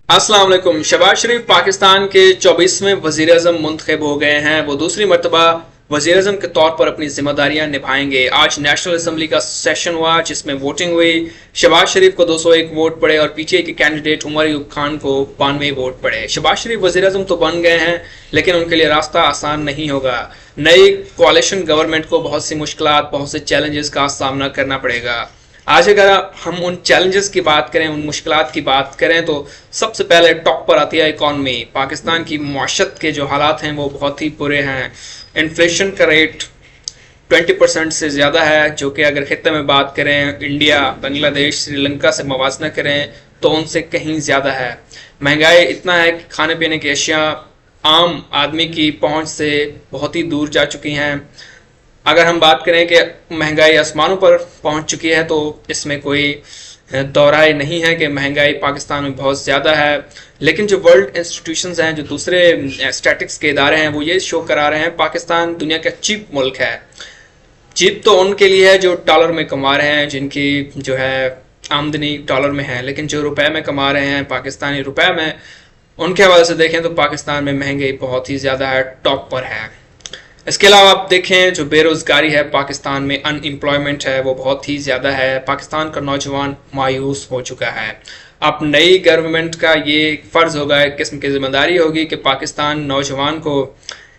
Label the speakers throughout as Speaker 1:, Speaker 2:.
Speaker 1: अस्सलाम वालेकुम। शहबाज शरीफ पाकिस्तान के 24वें वजीर अजम मुंतखब हो गए हैं। वो दूसरी मरतबा वजीर अजम के तौर पर अपनी जिम्मेदारियां निभाएंगे। आज नेशनल असम्बली का सेशन हुआ जिसमें वोटिंग हुई। शहबाज शरीफ को 201 वोट पड़े और पीछे के कैंडिडेट उमर अयूब खान को 92 वोट पड़े। शहबाज शरीफ वजीर अजम तो बन गए हैं, लेकिन उनके लिए रास्ता आसान नहीं होगा। नई कोalition गवर्नमेंट को बहुत सी मुश्किलात, बहुत से चैलेंजेस का सामना करना पड़ेगा। आज अगर हम उन चैलेंजेस की बात करें, उन मुश्किलात की बात करें, तो सबसे पहले टॉप पर आती है इकॉनमी। पाकिस्तान की मुआशरत के जो हालात हैं वो बहुत ही बुरे हैं। इन्फ्लेशन का रेट 20% से ज़्यादा है, जो कि अगर खित्ते में बात करें, इंडिया, बांग्लादेश, श्रीलंका से मवाजना करें तो उनसे कहीं ज़्यादा है। महंगाई इतना है कि खाने पीने की अशिया आम आदमी की पहुंच से बहुत ही दूर जा चुकी हैं। अगर हम बात करें कि महंगाई आसमानों पर पहुंच चुकी है, तो इसमें कोई दोहराए नहीं है कि महंगाई पाकिस्तान में बहुत ज़्यादा है। लेकिन जो वर्ल्ड इंस्टीट्यूशंस हैं, जो दूसरे स्टैटिक्स के इदारे हैं, वो ये शो करा रहे हैं पाकिस्तान दुनिया का चीप मुल्क है। चीप तो उनके लिए है जो डॉलर में कमा रहे हैं, जिनकी जो है आमदनी डॉलर में है, लेकिन जो रुपए में कमा रहे हैं पाकिस्तानी रुपए में, उनके हवाले से देखें तो पाकिस्तान में महंगाई बहुत ही ज़्यादा है, टॉप पर है। इसके अलावा आप देखें जो बेरोज़गारी है पाकिस्तान में, अनएम्प्लॉयमेंट है वो बहुत ही ज़्यादा है। पाकिस्तान का नौजवान मायूस हो चुका है। अब नई गवर्नमेंट का ये फ़र्ज़ होगा, एक किस्म की जिम्मेदारी होगी कि पाकिस्तान नौजवान को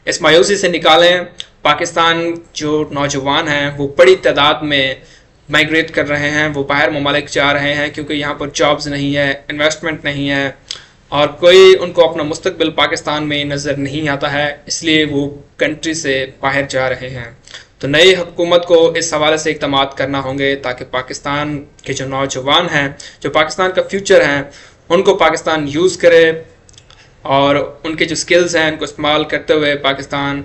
Speaker 1: इस मायूसी से निकालें। पाकिस्तान जो नौजवान हैं वो बड़ी तादाद में माइग्रेट कर रहे हैं, वो बाहर ममालिक जा रहे हैं, क्योंकि यहाँ पर जॉब्स नहीं है, इन्वेस्टमेंट नहीं है और कोई उनको अपना मुस्तकबिल पाकिस्तान में नज़र नहीं आता है, इसलिए वो कंट्री से बाहर जा रहे हैं। तो नई हुकूमत को इस हवाले से इक़दामात करना होंगे ताकि पाकिस्तान के जो नौजवान हैं, जो पाकिस्तान का फ्यूचर हैं, उनको पाकिस्तान यूज़ करे और उनके जो स्किल्स हैं उनको इस्तेमाल करते हुए पाकिस्तान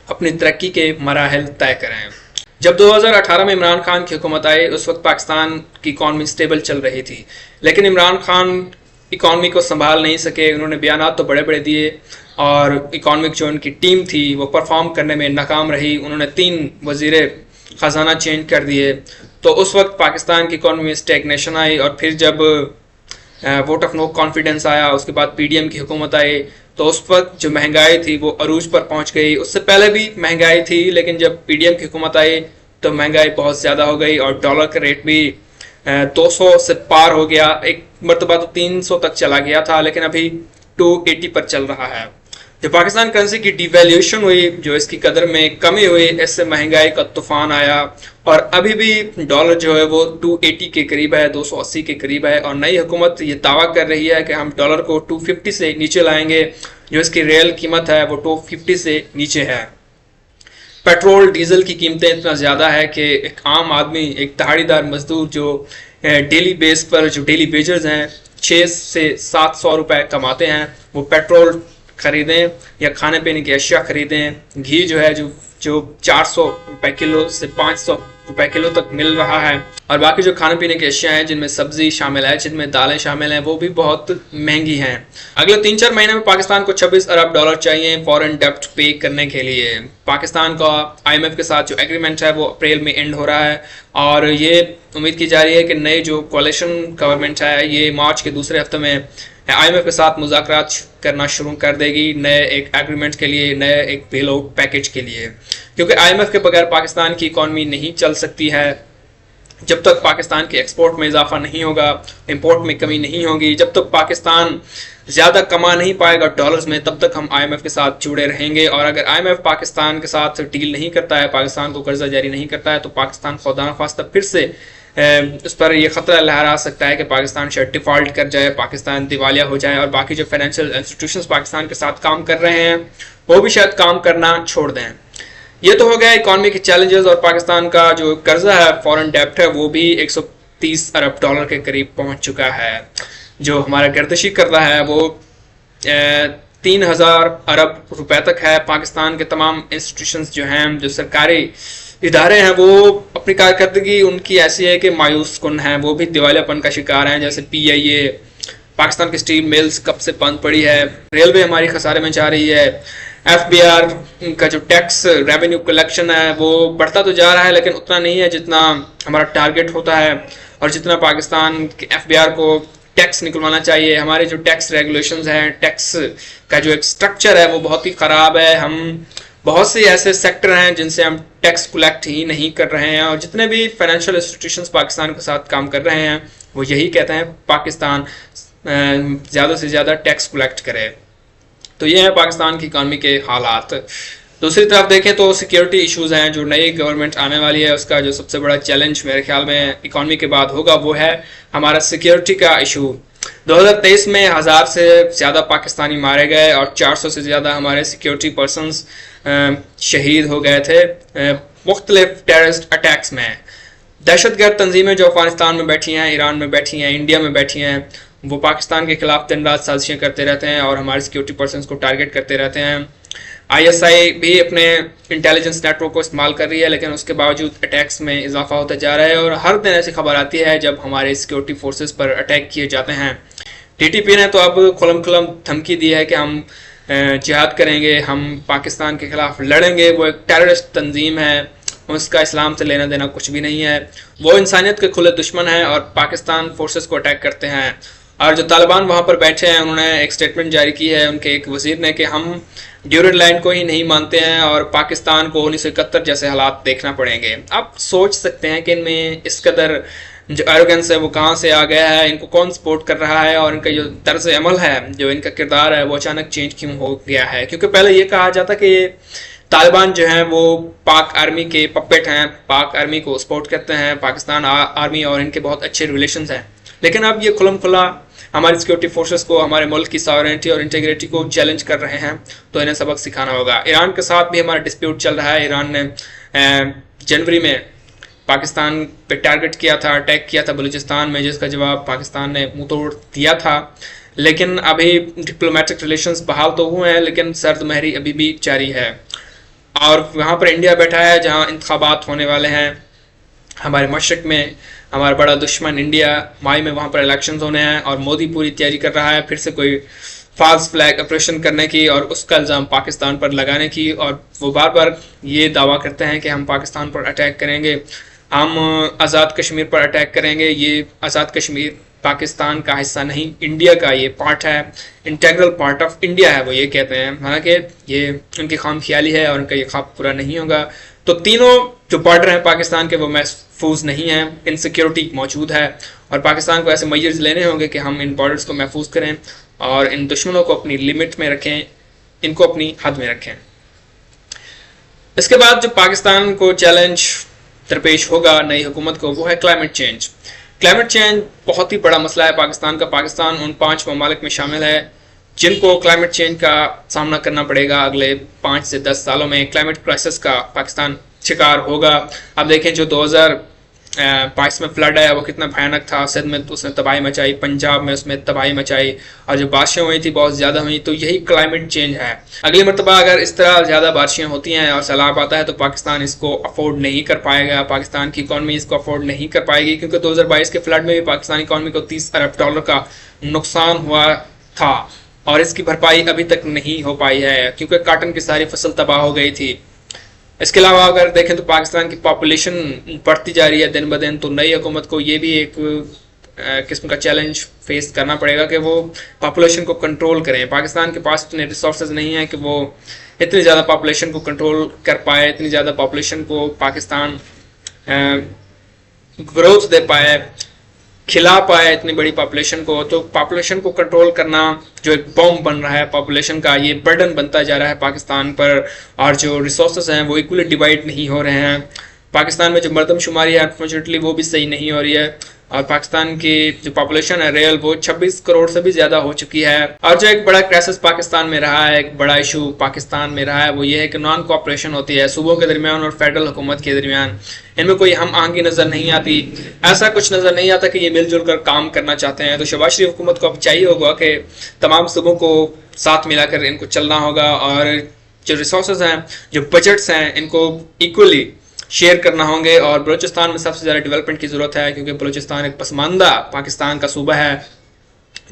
Speaker 1: अपनी तरक्की के मराहल तय करें। जब 2018 में इमरान खान की हुकूमत आई, उस वक्त पाकिस्तान की इकॉनमी स्टेबल चल रही थी, लेकिन इमरान खान इकॉनमी को संभाल नहीं सके। उन्होंने बयानात तो बड़े बड़े दिए और इकॉनमिक जो उनकी टीम थी वो परफॉर्म करने में नाकाम रही। उन्होंने 3 वज़ीर ख़जाना चेंज कर दिए, तो उस वक्त पाकिस्तान की इकॉनमी में स्टैग्नेशन आई। और फिर जब वोट ऑफ नो कॉन्फिडेंस आया, उसके बाद पीडीएम की हुकूमत आई, तो उस वक्त जो महंगाई थी वो अरूज पर पहुंच गई। उससे पहले भी महंगाई थी, लेकिन जब पीडीएम की हुकूमत आई तो महंगाई बहुत ज़्यादा हो गई और डॉलर का रेट भी 200 से पार हो गया। एक मरतबा तो 300 तक चला गया था, लेकिन अभी 280 पर चल रहा है। जो पाकिस्तान करेंसी की डिवैल्यूएशन हुई, जो इसकी कदर में कमी हुई, इससे महंगाई का तूफान आया और अभी भी डॉलर जो है वो 280 के करीब है, 280 के करीब है। और नई हुकूमत ये दावा कर रही है कि हम डॉलर को 250 से नीचे लाएंगे, जो इसकी रियल कीमत है वो 250 से नीचे है। पेट्रोल डीजल की कीमतें इतना ज़्यादा है कि एक आम आदमी, एक दिहाड़ीदार मजदूर जो डेली बेस पर, जो डेली वेजर्स हैं, 6 से 700 रुपए कमाते हैं, वो पेट्रोल ख़रीदें या खाने पीने की अशिया ख़रीदें। घी जो है जो 400 रुपए किलो से 500 रुपए किलो तक मिल रहा है। और बाकी जो खाने पीने की अशिया हैं, जिनमें सब्जी शामिल है, जिनमें दालें शामिल हैं, वो भी बहुत महंगी हैं। अगले 3-4 महीने में पाकिस्तान को 26 अरब डॉलर चाहिए फॉरेन डेब्ट पे करने के लिए। पाकिस्तान का IMF के साथ जो एग्रीमेंट है वो अप्रैल में एंड हो रहा है और ये उम्मीद की जा रही है कि नई जो कोalition गवर्नमेंट है ये मार्च के दूसरे हफ्ते में IMF के साथ मुज़ाकरात करना शुरू कर देगी नए एक एग्रीमेंट के लिए, नए एक बेल आउट पैकेज के लिए। क्योंकि IMF के बगैर पाकिस्तान की इकॉनमी नहीं चल सकती है। जब तक पाकिस्तान के एक्सपोर्ट में इजाफा नहीं होगा, इंपोर्ट में कमी नहीं होगी, जब तक पाकिस्तान ज़्यादा कमा नहीं पाएगा डॉलर्स में, तब तक हम IMF के साथ जुड़े रहेंगे। और अगर IMF पाकिस्तान के साथ डील नहीं करता है, पाकिस्तान को कर्जा जारी नहीं करता है, तो पाकिस्तान खुदा न ख्वास्ता फिर से उस पर यह ख़तरा लहरा सकता है कि पाकिस्तान शायद डिफ़ॉल्ट कर जाए, पाकिस्तान दिवालिया हो जाए और बाकी जो फाइनेंशियल इंस्टीट्यूशंस पाकिस्तान के साथ काम कर रहे हैं वो भी शायद काम करना छोड़ दें। ये तो हो गया इकॉनमी के चैलेंजेस। और पाकिस्तान का जो कर्जा है, फॉरेन डेब्ट है, वो भी 130 अरब डॉलर के करीब पहुंच चुका है। जो हमारा गर्दिशी कर्जा है वो 3000 अरब रुपए तक है। पाकिस्तान के तमाम इंस्टीट्यूशंस जो हैं, जो सरकारी इदारे हैं, वो अपनी कारकर्दगी उनकी ऐसी है कि मायूस कुन है, वो भी दिवालियापन का शिकार हैं। जैसे PIA, पाकिस्तान की स्टील मिल्स कब से बंद पड़ी है, रेलवे हमारी खसारे में जा रही है, FBR का जो टैक्स रेवेन्यू कलेक्शन है वो बढ़ता तो जा रहा है, लेकिन उतना नहीं है जितना हमारा टारगेट होता है और जितना पाकिस्तान के FBR को टैक्स निकलवाना चाहिए। हमारे जो टैक्स रेगुलेशंस हैं, टैक्स का जो एक स्ट्रक्चर है वो बहुत ही ख़राब है। हम बहुत से ऐसे सेक्टर हैं जिनसे हम टैक्स कलेक्ट ही नहीं कर रहे हैं, और जितने भी फाइनेंशियल इंस्टीट्यूशंस पाकिस्तान के साथ काम कर रहे हैं वो यही कहते हैं पाकिस्तान ज़्यादा से ज़्यादा टैक्स कलेक्ट करे। तो ये है पाकिस्तान की इकानमी के हालात। दूसरी तरफ देखें तो सिक्योरिटी इश्यूज़ हैं। जो नई गवर्नमेंट आने वाली है उसका जो सबसे बड़ा चैलेंज मेरे ख्याल में इकानमी के बाद होगा वो है हमारा सिक्योरिटी का इशू। 2023 में 1000 से ज़्यादा पाकिस्तानी मारे गए और 400 से ज़्यादा हमारे सिक्योरिटी पर्सनस शहीद हो गए थे मुख्तलिफ टेररिस्ट अटैक्स में। दहशतगर्द तंजीमें जो अफगानिस्तान में बैठी हैं, ईरान में बैठी हैं, इंडिया में बैठी हैं, वो पाकिस्तान के खिलाफ दिन रात साजिशें करते रहते हैं और हमारे सिक्योरिटी पर्सनस को टारगेट करते रहते हैं। ISI भी अपने इंटेलिजेंस नेटवर्क को इस्तेमाल कर रही है, लेकिन उसके बावजूद अटैक्स में इजाफा होता जा रहा है और हर दिन ऐसी खबर आती है जब हमारे सिक्योरिटी फोर्सेस पर अटैक किए जाते हैं। TTP ने तो अब खुलम खुलम धमकी दी है कि हम जिहाद करेंगे, हम पाकिस्तान के खिलाफ लड़ेंगे। वो एक टेररिस्ट तंजीम है, उसका इस्लाम से लेना देना कुछ भी नहीं है। वो इंसानियत के खुले दुश्मन है और पाकिस्तान फोर्सेस को अटैक करते हैं। और जो तालिबान वहाँ पर बैठे हैं उन्होंने एक स्टेटमेंट जारी की है उनके एक वजीर ने कि हम ड्यूरेंट लाइन को ही नहीं मानते हैं और पाकिस्तान को 1971 जैसे हालात देखना पड़ेंगे। आप सोच सकते हैं कि इनमें इस कदर जो एरोगेंस है वो कहाँ से आ गया है, इनको कौन सपोर्ट कर रहा है और इनका जो तर्ज अमल है, जो इनका किरदार है वो अचानक चेंज क्यों हो गया है। क्योंकि पहले ये कहा जाता कि तालिबान जो है वो पाक आर्मी के पपेट हैं, पाक आर्मी को सपोर्ट करते हैं, पाकिस्तान आर्मी और इनके बहुत अच्छे रिलेशंस हैं। लेकिन अब ये खुलम खुला हमारी सिक्योरिटी फोर्सेस को, हमारे मुल्क की सॉवरेनिटी और इंटीग्रिटी को चैलेंज कर रहे हैं, तो इन्हें सबक सिखाना होगा। ईरान के साथ भी हमारा डिस्प्यूट चल रहा है। ईरान ने जनवरी में पाकिस्तान पे टारगेट किया था, अटैक किया था बलूचिस्तान में, जिसका जवाब पाकिस्तान ने मुंह तोड़ दिया था। लेकिन अभी डिप्लोमेटिक रिलेशंस बहाल तो हुए हैं, लेकिन सर्द महरी अभी भी जारी है। और वहाँ पर इंडिया बैठा है जहाँ इंतखाबात होने वाले हैं हमारे मशरक में। हमारा बड़ा दुश्मन इंडिया, मई में वहाँ पर इलेक्शंस होने हैं और मोदी पूरी तैयारी कर रहा है फिर से कोई फॉल्स फ्लैग ऑपरेशन करने की और उसका इल्ज़ाम पाकिस्तान पर लगाने की। और वो बार बार ये दावा करते हैं कि हम पाकिस्तान पर अटैक करेंगे, हम आज़ाद कश्मीर पर अटैक करेंगे। ये आज़ाद कश्मीर पाकिस्तान का हिस्सा नहीं, इंडिया का ये पार्ट है, इंटेग्रल पार्ट ऑफ इंडिया है, वो ये कहते हैं। हालांकि ये उनकी खाम ख्याली है और उनका ये ख्वाब पूरा नहीं होगा। तो तीनों जो बॉर्डर हैं पाकिस्तान के वो महफूज नहीं हैं, इनसिक्योरिटी मौजूद है और पाकिस्तान को ऐसे मेजर्स लेने होंगे कि हम इन बॉर्डर्स को महफूज करें और इन दुश्मनों को अपनी लिमिट में रखें, इनको अपनी हद में रखें। इसके बाद जो पाकिस्तान को चैलेंज दरपेश होगा नई हुकूमत को, वो है क्लाइमेट चेंज। क्लाइमेट चेंज बहुत ही बड़ा मसला है पाकिस्तान का। पाकिस्तान उन 5 ममालिक में शामिल है जिनको क्लाइमेट चेंज का सामना करना पड़ेगा अगले 5 से 10 सालों में। क्लाइमेट क्राइसिस का पाकिस्तान शिकार होगा। अब देखें जो 2022 में फ्लड है वो कितना भयानक था। सिंध में तो उसने तबाही मचाई, पंजाब में उसमें तबाही मचाई और जो बारिशें हुई थी बहुत ज़्यादा हुई। तो यही क्लाइमेट चेंज है। अगली मरतबा अगर इस तरह ज़्यादा बारिशें होती हैं और सैलाब आता है तो पाकिस्तान इसको अफोर्ड नहीं कर पाएगा, पाकिस्तान की इकॉनमी इसको अफोर्ड नहीं कर पाएगी। क्योंकि 2022 के फ्लड में भी पाकिस्तानी इकॉनमी को $30 अरब का नुकसान हुआ था और इसकी भरपाई अभी तक नहीं हो पाई है क्योंकि काटन की सारी फसल तबाह हो गई थी। इसके अलावा अगर देखें तो पाकिस्तान की पॉपुलेशन बढ़ती जा रही है दिन ब दिन। तो नई हुकूमत को ये भी एक किस्म का चैलेंज फेस करना पड़ेगा कि वो पॉपुलेशन को कंट्रोल करें। पाकिस्तान के पास इतने रिसोर्सेज नहीं है कि वो इतनी ज़्यादा पॉपुलेशन को कंट्रोल कर पाए, इतनी ज़्यादा पॉपुलेशन को पाकिस्तान ग्रोथ दे पाए, खिला पाए इतनी बड़ी पॉपुलेशन को। तो पॉपुलेशन को कंट्रोल करना जो एक बॉम्ब बन रहा है पॉपुलेशन का, ये बर्डन बनता जा रहा है पाकिस्तान पर। और जो रिसोर्सेज हैं वो इक्वली डिवाइड नहीं हो रहे हैं। पाकिस्तान में जो मर्दमशुमारी है अनफॉर्चुनेटली वो भी सही नहीं हो रही है और पाकिस्तान की जो पॉपुलेशन है रियल वो 26 करोड़ से भी ज़्यादा हो चुकी है। और जो एक बड़ा क्राइसिस पाकिस्तान में रहा है, एक बड़ा इशू पाकिस्तान में रहा है, वो ये है कि नॉन कोऑपरेशन होती है सूबों के दरमियान और फेडरल हुकूमत के दरमियान। इनमें कोई हम आहंगी नज़र नहीं आती, ऐसा कुछ नज़र नहीं आता कि ये मिलजुल कर काम करना चाहते हैं। तो शहबाज शरीफ हुकूमत को अब चाहिए होगा कि तमाम सूबों को साथ मिलाकर इनको चलना होगा और जो रिसोर्सेज हैं, जो बजट्स हैं, इनको इक्वली शेयर करना होंगे। और बलूचिस्तान में सबसे ज़्यादा डेवलपमेंट की ज़रूरत है क्योंकि बलूचिस्तान एक पसमानदा पाकिस्तान का सूबा है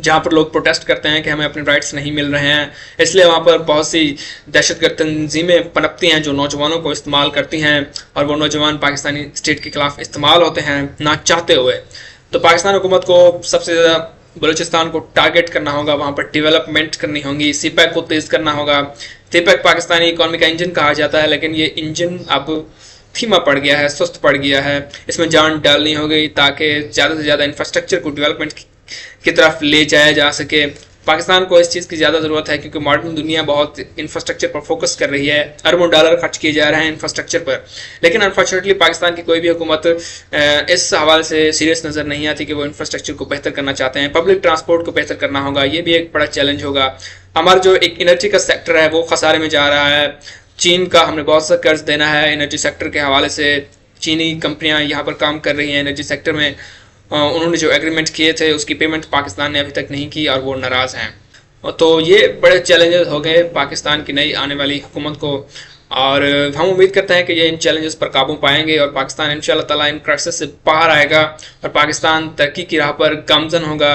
Speaker 1: जहाँ पर लोग प्रोटेस्ट करते हैं कि हमें अपने राइट्स नहीं मिल रहे हैं। इसलिए वहाँ पर बहुत सी दहशतगर्द तंजीमें पनपती हैं जो नौजवानों को इस्तेमाल करती हैं और वो नौजवान पाकिस्तानी स्टेट के खिलाफ इस्तेमाल होते हैं ना चाहते हुए। तो पाकिस्तान हुकूमत को सबसे ज़्यादा बलूचिस्तान को टारगेट करना होगा, वहाँ पर डेवलपमेंट करनी होगी, सीपैक को तेज़ करना होगा। सीपैक पाकिस्तानी इकॉनमी का इंजन कहा जाता है, लेकिन ये इंजन अब धीमा पड़ गया है, सुस्त पड़ गया है। इसमें जान डालनी हो गई ताकि ज़्यादा से ज़्यादा इंफ्रास्ट्रक्चर को डेवलपमेंट की तरफ ले जाया जा सके। पाकिस्तान को इस चीज़ की ज़्यादा ज़रूरत है क्योंकि मॉडर्न दुनिया बहुत इंफ्रास्ट्रक्चर पर फोकस कर रही है, अरबों डॉलर खर्च किए जा रहे हैं इंफ्रास्ट्रक्चर पर। लेकिन अनफॉर्चुनेटली पाकिस्तान की कोई भी हुकूमत इस हवाले से सीरियस नज़र नहीं आती कि वो इंफ्रास्ट्रक्चर को बेहतर करना चाहते हैं। पब्लिक ट्रांसपोर्ट को बेहतर करना होगा, ये भी एक बड़ा चैलेंज होगा। हमारा जो एक एनर्जी का सेक्टर है वो खसारे में जा रहा है। चीन का हमने बहुत सा कर्ज देना है एनर्जी सेक्टर के हवाले से। चीनी कंपनियां यहाँ पर काम कर रही हैं एनर्जी सेक्टर में, उन्होंने जो एग्रीमेंट किए थे उसकी पेमेंट पाकिस्तान ने अभी तक नहीं की और वो नाराज़ हैं। तो ये बड़े चैलेंजेस हो गए पाकिस्तान की नई आने वाली हुकूमत को, और हम उम्मीद करते हैं कि ये इन चैलेंजेस पर काबू पाएंगे और पाकिस्तान इंशाल्लाह ताला इन क्राइसिस से बाहर आएगा और पाकिस्तान तरक्की की राह पर गामजन होगा।